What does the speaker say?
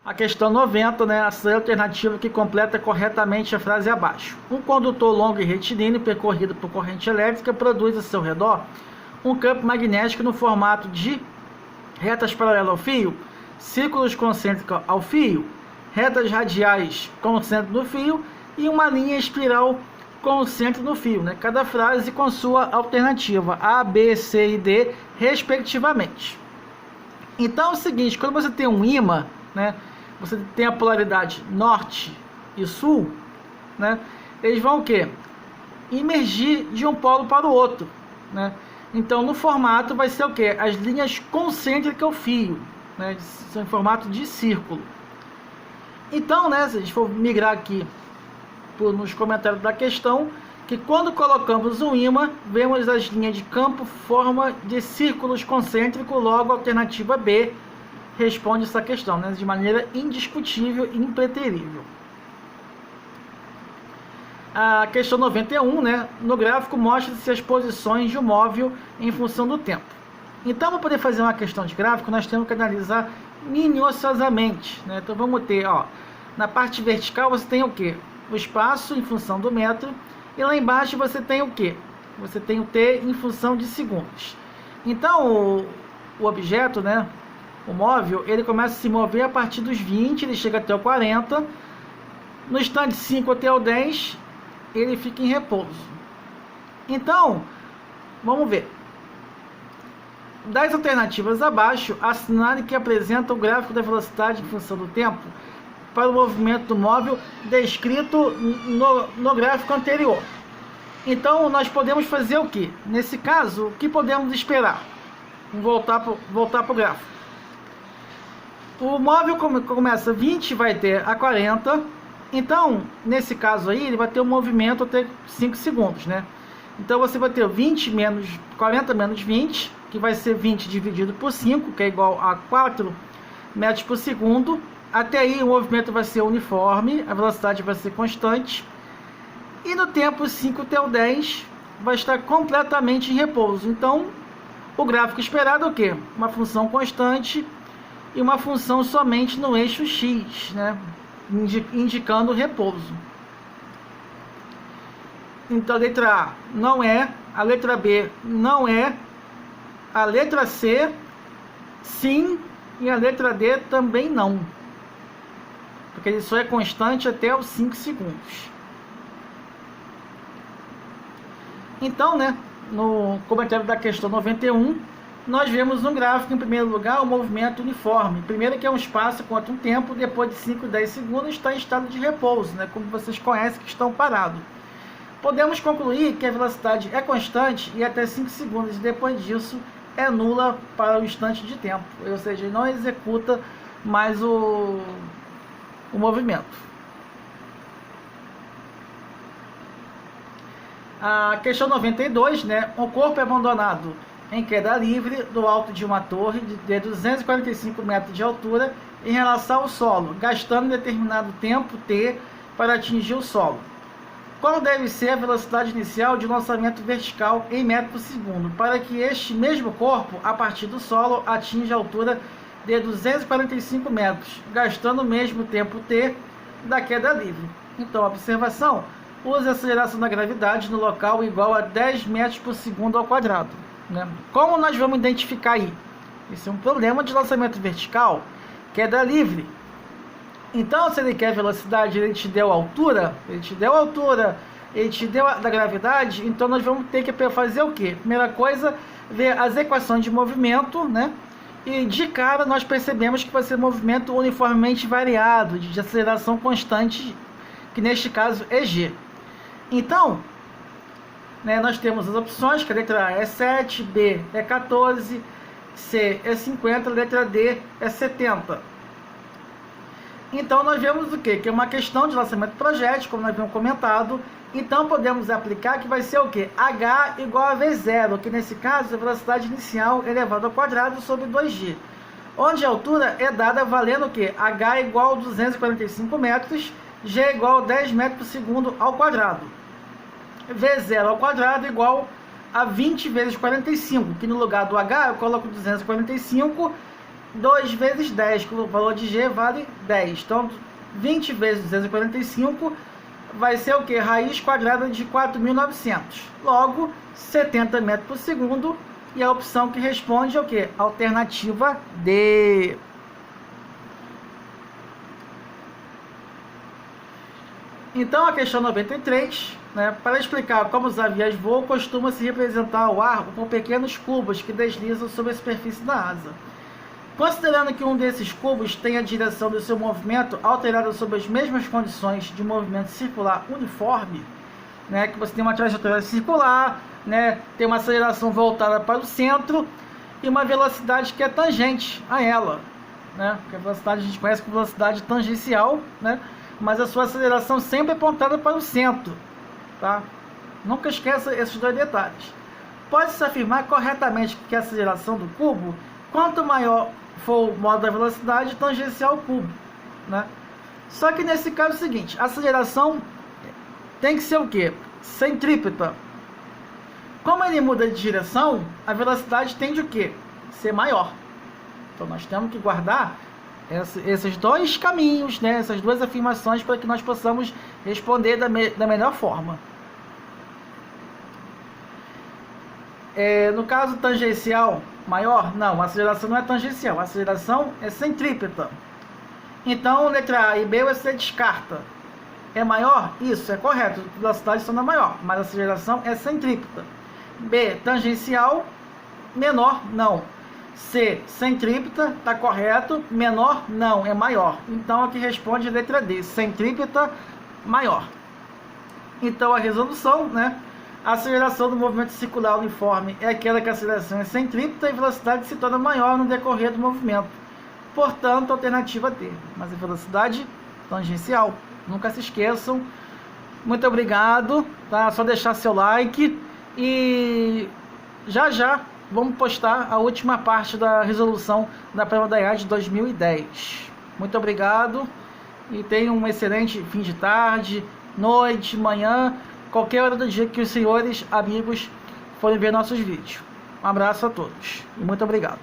A questão 90, né? A alternativa que completa corretamente a frase abaixo. Um condutor longo e retilíneo percorrido por corrente elétrica produz a seu redor um campo magnético no formato de retas paralelas ao fio, círculos concêntricos ao fio, retas radiais concêntricas no fio e uma linha espiral concêntrica no fio, né? Cada frase com sua alternativa A, B, C e D, respectivamente. Então é o seguinte, quando você tem um ímã, né? Você tem a polaridade norte e sul, né? Eles vão o quê? Imergir de um polo para o outro, né? Então no formato vai ser o quê? As linhas concêntricas ao fio, né? São em formato de círculo. Então, né, se a gente for migrar aqui nos comentários da questão, que quando colocamos um ímã, vemos as linhas de campo forma de círculos concêntricos, logo a alternativa B responde essa questão, né, de maneira indiscutível e impreterível. A questão 91, né, no gráfico mostra-se as posições de um móvel em função do tempo. Então, para poder fazer uma questão de gráfico, nós temos que analisar minuciosamente, né? Então vamos ter, ó, na parte vertical você tem o que? O espaço em função do metro, e lá embaixo você tem o que? Você tem o t em função de segundos. Então o objeto, né, o móvel, ele começa a se mover a partir dos 20, ele chega até o 40, no instante 5 até o 10, ele fica em repouso. Então, vamos ver. Das alternativas abaixo, assinale que apresenta o gráfico da velocidade em função do tempo para o movimento do móvel descrito no gráfico anterior. Então, nós podemos fazer o que? Nesse caso, o que podemos esperar? Vamos voltar para o gráfico. O móvel começa 20, vai ter a 40. Então, nesse caso aí, ele vai ter um movimento até 5 segundos, né? Então, você vai ter 40 menos 20, que vai ser 20 dividido por 5, que é igual a 4 metros por segundo. Até aí, o movimento vai ser uniforme, a velocidade vai ser constante. E no tempo 5 até o 10, vai estar completamente em repouso. Então, o gráfico esperado é o quê? Uma função constante e uma função somente no eixo X, né? Indicando repouso. Então a letra A não é, a letra B não é, a letra C sim e a letra D também não, porque ele só é constante até os 5 segundos. Então, né, no comentário da questão 91, nós vemos um gráfico, em primeiro lugar, o movimento uniforme. Primeiro que é um espaço quanto um tempo, depois de 5 a 10 segundos está em estado de repouso, né, como vocês conhecem que estão parados. Podemos concluir que a velocidade é constante e até 5 segundos, e depois disso é nula para o instante de tempo, ou seja, ele não executa mais o movimento. A questão 92, né? O corpo é abandonado em queda livre do alto de uma torre de 245 metros de altura em relação ao solo, gastando determinado tempo t para atingir o solo. Qual deve ser a velocidade inicial de lançamento vertical em metros por segundo, para que este mesmo corpo, a partir do solo, atinja a altura de 245 metros, gastando o mesmo tempo t da queda livre? Então, observação, use a aceleração da gravidade no local igual a 10 metros por segundo ao quadrado, né? Como nós vamos identificar aí? Esse é um problema de lançamento vertical, queda livre. Então, se ele quer velocidade, ele te deu altura, ele te deu da gravidade, então nós vamos ter que fazer o quê? Primeira coisa, ver as equações de movimento, né? E de cara nós percebemos que vai ser movimento uniformemente variado, de aceleração constante, que neste caso é g. Então, né, nós temos as opções, que a letra A é 7, B é 14, C é 50, a letra D é 70. Então nós vemos o quê? Que é uma questão de lançamento projétil, como nós havíamos comentado. Então podemos aplicar que vai ser o quê? H igual a V0, que nesse caso a velocidade inicial elevado ao quadrado sobre 2g. Onde a altura é dada valendo o quê? H igual a 245 metros, G igual a 10 metros por segundo ao quadrado. V0 ao quadrado igual a 20 vezes 45, que no lugar do H eu coloco 245 2 vezes 10, que o valor de G vale 10. Então, 20 vezes 245 vai ser o que? Raiz quadrada de 4.900. Logo, 70 metros por segundo. E a opção que responde é o que? Alternativa D. Então, a questão 93, né, para explicar como os aviões voam, costuma-se representar o ar com pequenos cubos que deslizam sobre a superfície da asa. Considerando que um desses cubos tem a direção do seu movimento alterada sob as mesmas condições de movimento circular uniforme, né, que você tem uma trajetória circular, né, tem uma aceleração voltada para o centro e uma velocidade que é tangente a ela, né, que a velocidade a gente conhece como velocidade tangencial, né, mas a sua aceleração sempre é apontada para o centro, tá? Nunca esqueça esses dois detalhes. Pode-se afirmar corretamente que a aceleração do cubo, quanto maior for o modo da velocidade tangencial ao cubo, né? Só que nesse caso é o seguinte, a aceleração tem que ser o quê? Centrípeta. Como ele muda de direção, a velocidade tende o quê? Ser maior. Então nós temos que guardar esses dois caminhos, né? Essas duas afirmações para que nós possamos responder da melhor forma. No caso tangencial maior, não, a aceleração não é tangencial, a aceleração é centrípeta. Então, letra A e B você descarta. É maior? Isso, é correto, a velocidade são maior, mas a aceleração é centrípeta. B, tangencial, menor, não. C, centrípeta, está correto, menor, não, é maior. Então, aqui responde a letra D, centrípeta, maior. Então, a resolução, né? A aceleração do movimento circular uniforme é aquela que a aceleração é centrípeta e a velocidade se torna maior no decorrer do movimento. Portanto, alternativa D. Mas a velocidade tangencial. Nunca se esqueçam. Muito obrigado. Tá? Só deixar seu like. E já vamos postar a última parte da resolução da prova da IAD de 2010. Muito obrigado. E tenham um excelente fim de tarde, noite, manhã. Qualquer hora do dia que os senhores amigos forem ver nossos vídeos. Um abraço a todos e muito obrigado.